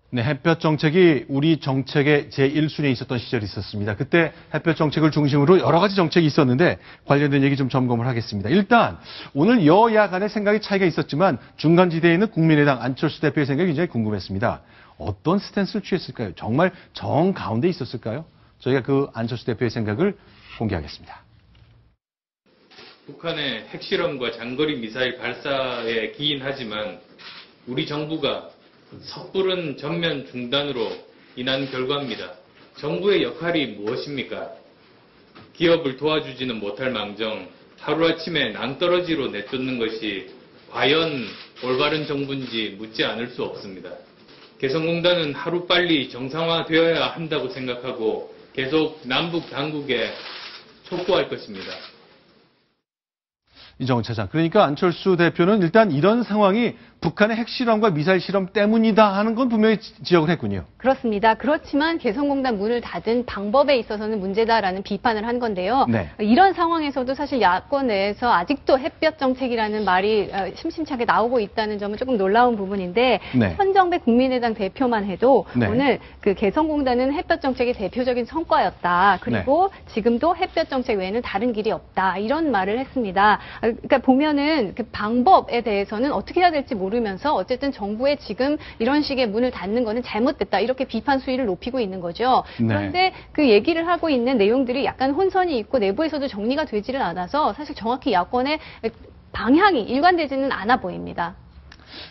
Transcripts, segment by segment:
네, 햇볕 정책이 우리 정책의 제1순위에 있었던 시절이 있었습니다. 그때 햇볕 정책을 중심으로 여러 가지 정책이 있었는데 관련된 얘기 좀 점검을 하겠습니다. 일단 오늘 여야 간의 생각의 차이가 있었지만 중간지대에 있는 국민의당 안철수 대표의 생각이 굉장히 궁금했습니다. 어떤 스탠스를 취했을까요? 정말 정 가운데 있었을까요? 저희가 그 안철수 대표의 생각을 공개하겠습니다. 북한의 핵실험과 장거리 미사일 발사에 기인하지만 우리 정부가 섣부른 전면 중단으로 인한 결과입니다. 정부의 역할이 무엇입니까? 기업을 도와주지는 못할 망정 하루아침에 낭떠러지로 내쫓는 것이 과연 올바른 정부인지 묻지 않을 수 없습니다. 개성공단은 하루빨리 정상화되어야 한다고 생각하고 계속 남북 당국에 촉구할 것입니다. 이정훈 차장. 그러니까 안철수 대표는 일단 이런 상황이 북한의 핵실험과 미사일 실험 때문이다 하는 건 분명히 지적을 했군요. 그렇습니다. 그렇지만 개성공단 문을 닫은 방법에 있어서는 문제다라는 비판을 한 건데요. 네. 이런 상황에서도 사실 야권 내에서 아직도 햇볕 정책이라는 말이 심심찮게 나오고 있다는 점은 조금 놀라운 부분인데 네. 현정배 국민의당 대표만 해도 네. 오늘 그 개성공단은 햇볕 정책의 대표적인 성과였다. 그리고 지금도 햇볕 정책 외에는 다른 길이 없다. 이런 말을 했습니다. 그러니까 보면은 그 방법에 대해서는 어떻게 해야 될지 모르면서 어쨌든 정부의 지금 이런 식의 문을 닫는 거는 잘못됐다. 이렇게 비판 수위를 높이고 있는 거죠. 네. 그런데 그 얘기를 하고 있는 내용들이 약간 혼선이 있고 내부에서도 정리가 되지를 않아서 사실 정확히 야권의 방향이 일관되지는 않아 보입니다.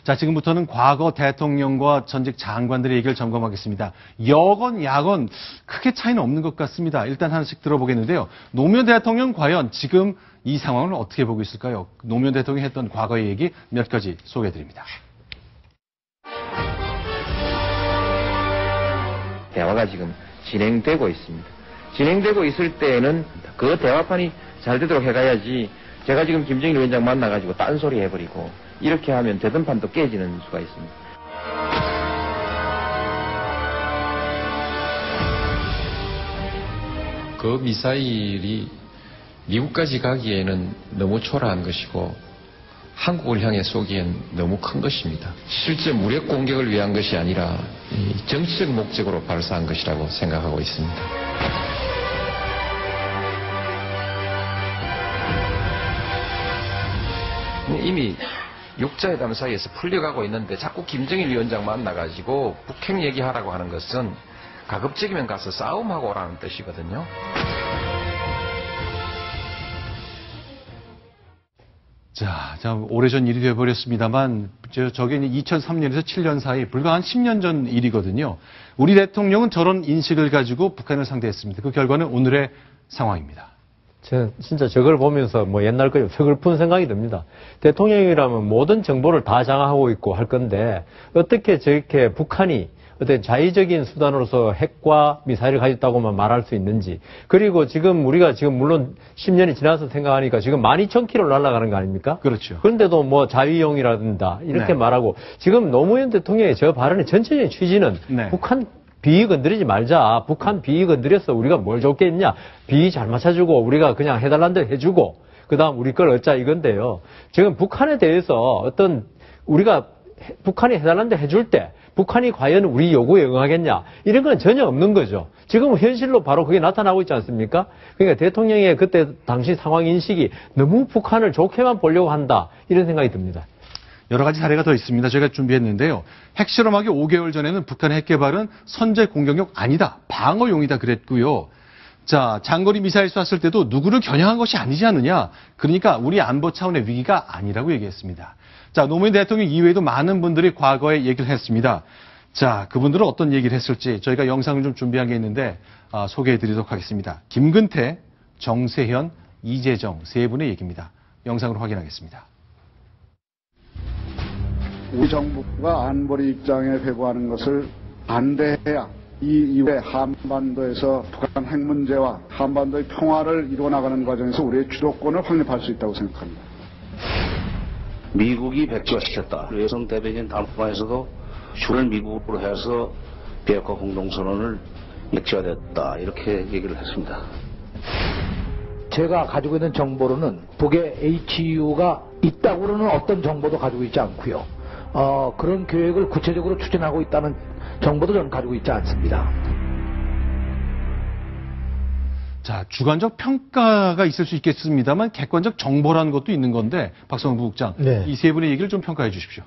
자, 지금부터는 과거 대통령과 전직 장관들의 얘기를 점검하겠습니다. 여건, 야건 크게 차이는 없는 것 같습니다. 일단 하나씩 들어보겠는데요. 노무현 대통령 과연 지금 이 상황을 어떻게 보고 있을까요? 노무현 대통령이 했던 과거의 얘기 몇 가지 소개해드립니다. 대화가 지금 진행되고 있습니다. 진행되고 있을 때에는 그 대화판이 잘 되도록 해가야지 제가 지금 김정일 위원장 만나가지고 딴소리 해버리고 이렇게 하면 되던 판도 깨지는 수가 있습니다. 그 미사일이 미국까지 가기에는 너무 초라한 것이고 한국을 향해 쏘기엔 너무 큰 것입니다. 실제 무력 공격을 위한 것이 아니라 정치적 목적으로 발사한 것이라고 생각하고 있습니다. 이미 육자회담 사이에서 풀려가고 있는데 자꾸 김정일 위원장 만나가지고 북핵 얘기하라고 하는 것은 가급적이면 가서 싸움하고 오라는 뜻이거든요. 자, 오래전 일이 되어버렸습니다만, 저게 2003년에서 7년 사이, 불과 한 10년 전 일이거든요. 우리 대통령은 저런 인식을 가지고 북한을 상대했습니다. 그 결과는 오늘의 상황입니다. 저는 진짜 저걸 보면서 옛날 거 서글픈 생각이 듭니다. 대통령이라면 모든 정보를 다 장악하고 있고 할 건데, 어떻게 저렇게 북한이 어떤 자의적인 수단으로서 핵과 미사일을 가졌다고만 말할 수 있는지. 그리고 지금 우리가 지금 물론 10년이 지나서 생각하니까 지금 12,000km 날아가는 거 아닙니까? 그렇죠. 그런데도 자위용이라든가 이렇게 말하고 지금 노무현 대통령의 저 발언의 전체적인 취지는 북한 비위 건드리지 말자. 북한 비위 건드려서 우리가 뭘 줬겠냐. 비위 잘 맞춰주고 우리가 그냥 해달라는 대로 해주고 그다음 우리 걸 얻자 이건데요. 지금 북한에 대해서 어떤 우리가 북한이 해달라는 대로 해줄 때 북한이 과연 우리 요구에 응하겠냐. 이런 건 전혀 없는 거죠. 지금 현실로 바로 그게 나타나고 있지 않습니까? 그러니까 대통령의 그때 당시 상황 인식이 너무 북한을 좋게만 보려고 한다. 이런 생각이 듭니다. 여러 가지 사례가 더 있습니다. 저희가 준비했는데요. 핵실험하기 5개월 전에는 북한의 핵개발은 선제 공격용 아니다. 방어용이다 그랬고요. 자, 장거리 미사일 쐈을 때도 누구를 겨냥한 것이 아니지 않느냐. 그러니까 우리 안보 차원의 위기가 아니라고 얘기했습니다. 자, 노무현 대통령 이외에도 많은 분들이 과거에 얘기를 했습니다. 자, 그분들은 어떤 얘기를 했을지 저희가 영상을 좀 준비한 게 있는데 소개해드리도록 하겠습니다. 김근태, 정세현, 이재정 세 분의 얘기입니다. 영상으로 확인하겠습니다. 우리 정부가 안보리 입장에 배부하는 것을 반대해야 이 이후에 한반도에서 북한 핵 문제와 한반도의 평화를 이루어나가는 과정에서 우리의 주도권을 확립할 수 있다고 생각합니다. 미국이 백지화시켰다. 외성 대변인 담화에서도 주를 미국으로 해서 비핵화 공동선언을 백지화됐다. 이렇게 얘기를 했습니다. 제가 가지고 있는 정보로는 북에 HU가 있다고는 어떤 정보도 가지고 있지 않고요. 그런 계획을 구체적으로 추진하고 있다는 정보도 저는 가지고 있지 않습니다. 자, 주관적 평가가 있을 수 있겠습니다만 객관적 정보라는 것도 있는 건데 박성훈 부국장, 네. 이 세 분의 얘기를 좀 평가해 주십시오.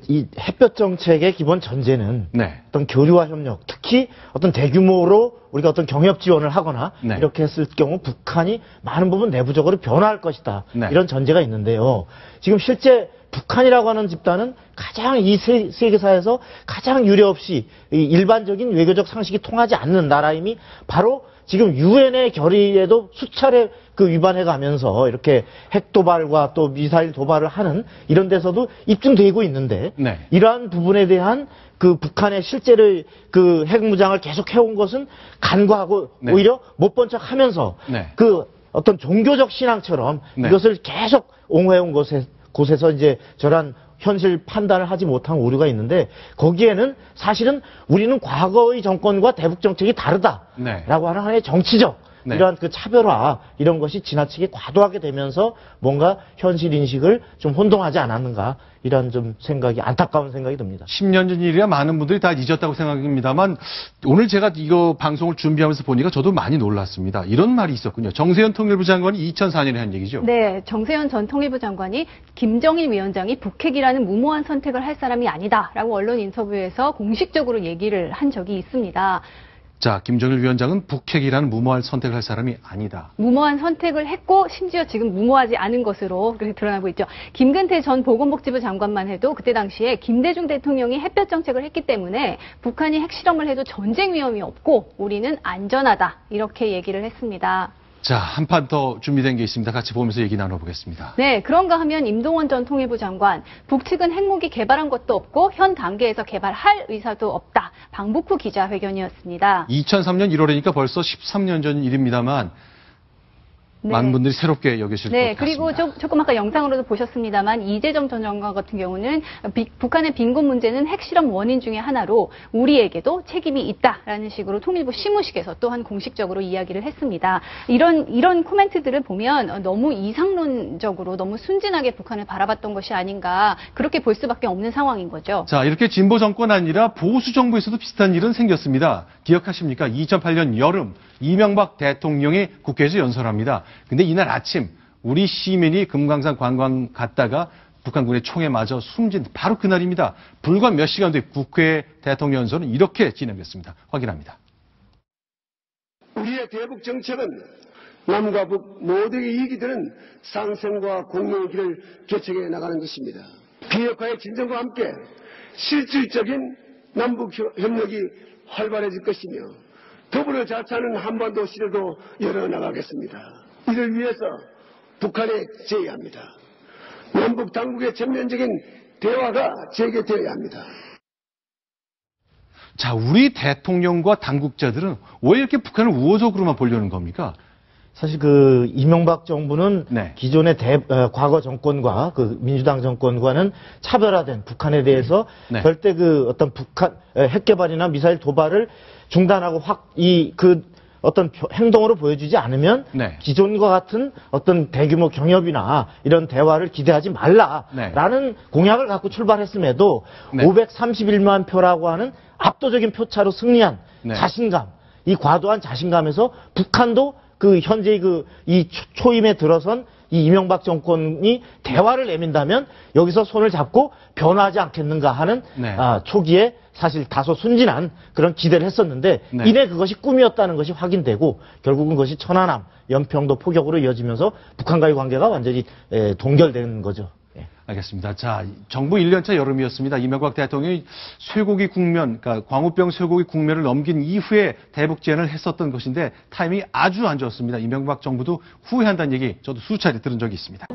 이 햇볕 정책의 기본 전제는 네. 어떤 교류와 협력, 특히 어떤 대규모로 우리가 어떤 경협 지원을 하거나 네. 이렇게 했을 경우 북한이 많은 부분 내부적으로 변화할 것이다. 네. 이런 전제가 있는데요. 지금 실제 북한이라고 하는 집단은 가장 이 세계사에서 가장 유례없이 이 일반적인 외교적 상식이 통하지 않는 나라임이 바로 지금 유엔의 결의에도 수차례 위반해 가면서 이렇게 핵 도발과 또 미사일 도발을 하는 이런 데서도 입증되고 있는데 네. 이러한 부분에 대한 북한의 실제를 핵무장을 계속 해온 것은 간과하고 네. 오히려 못 본 척 하면서 네. 어떤 종교적 신앙처럼 네. 이것을 계속 옹호해온 곳에서 이제 저런 현실 판단을 하지 못한 오류가 있는데 거기에는 사실은 우리는 과거의 정권과 대북 정책이 다르다라고 네. 하는 하나의 정치적 네. 이러한 차별화 이런 것이 지나치게 과도하게 되면서 뭔가 현실 인식을 좀 혼동하지 않았는가 이런 좀 생각이 안타까운 생각이 듭니다. 10년 전 일이야 많은 분들이 다 잊었다고 생각합니다만 오늘 제가 이거 방송을 준비하면서 보니까 저도 많이 놀랐습니다. 이런 말이 있었군요. 정세현 통일부 장관이 2004년에 한 얘기죠. 네, 정세현 전 통일부 장관이 김정일 위원장이 북핵이라는 무모한 선택을 할 사람이 아니다라고 언론 인터뷰에서 공식적으로 얘기를 한 적이 있습니다. 자, 김정일 위원장은 북핵이라는 무모할 선택을 할 사람이 아니다. 무모한 선택을 했고 심지어 지금 무모하지 않은 것으로 그렇게 드러나고 있죠. 김근태 전 보건복지부 장관만 해도 그때 당시에 김대중 대통령이 햇볕 정책을 했기 때문에 북한이 핵실험을 해도 전쟁 위험이 없고 우리는 안전하다 이렇게 얘기를 했습니다. 자, 한 판 더 준비된 게 있습니다. 같이 보면서 얘기 나눠보겠습니다. 네, 그런가 하면 임동원 전 통일부 장관, 북측은 핵무기 개발한 것도 없고 현 단계에서 개발할 의사도 없다. 방북 후 기자회견이었습니다. 2003년 1월이니까 벌써 13년 전 일입니다만 네. 많은 분들이 새롭게 여기실 것 네, 같습니다. 그리고 조금 아까 영상으로도 보셨습니다만 이재정 전 장관 같은 경우는 북한의 빈곤 문제는 핵실험 원인 중에 하나로 우리에게도 책임이 있다라는 식으로 통일부 시무식에서 또한 공식적으로 이야기를 했습니다. 이런 코멘트들을 보면 너무 이상론적으로 너무 순진하게 북한을 바라봤던 것이 아닌가 그렇게 볼 수밖에 없는 상황인 거죠. 자, 이렇게 진보 정권 아니라 보수 정부에서도 비슷한 일은 생겼습니다. 기억하십니까? 2008년 여름 이명박 대통령이 국회에서 연설합니다. 근데 이날 아침 우리 시민이 금강산 관광 갔다가 북한군의 총에 맞아 숨진 바로 그날입니다. 불과 몇 시간 뒤 국회 대통령 연설은 이렇게 진행됐습니다. 확인합니다. 우리의 대북 정책은 남과 북 모두에게 이익이 되는 상생과 공명의 길을 개척해 나가는 것입니다. 비핵화의 진정과 함께 실질적인 남북 협력이 활발해질 것이며 더불어 자치하는 한반도 시대도 열어나가겠습니다. 이를 위해서 북한에 제의합니다. 남북 당국의 전면적인 대화가 재개되어야 합니다. 자, 우리 대통령과 당국자들은 왜 이렇게 북한을 우호적으로만 보려는 겁니까? 사실 이명박 정부는 네. 기존의 과거 정권과 민주당 정권과는 차별화된 북한에 대해서 네. 절대 어떤 북한 핵 개발이나 미사일 도발을 중단하고 어떤 행동으로 보여주지 않으면 네. 기존과 같은 어떤 대규모 경협이나 이런 대화를 기대하지 말라라는 네. 공약을 갖고 출발했음에도 네. 531만 표라고 하는 압도적인 표차로 승리한 네. 자신감, 이 과도한 자신감에서 북한도 현재 이 초임에 들어선 이 이명박 정권이 대화를 내민다면 여기서 손을 잡고 변화하지 않겠는가 하는 네. 초기에 사실 다소 순진한 그런 기대를 했었는데 네. 이내 그것이 꿈이었다는 것이 확인되고 결국은 그것이 천안함, 연평도 포격으로 이어지면서 북한과의 관계가 완전히 동결된 거죠. 알겠습니다. 자, 정부 1년차 여름이었습니다. 이명박 대통령이 쇠고기 국면, 그러니까 광우병 쇠고기 국면을 넘긴 이후에 대북 제안을 했었던 것인데 타이밍이 아주 안 좋았습니다. 이명박 정부도 후회한다는 얘기 저도 수차례 들은 적이 있습니다.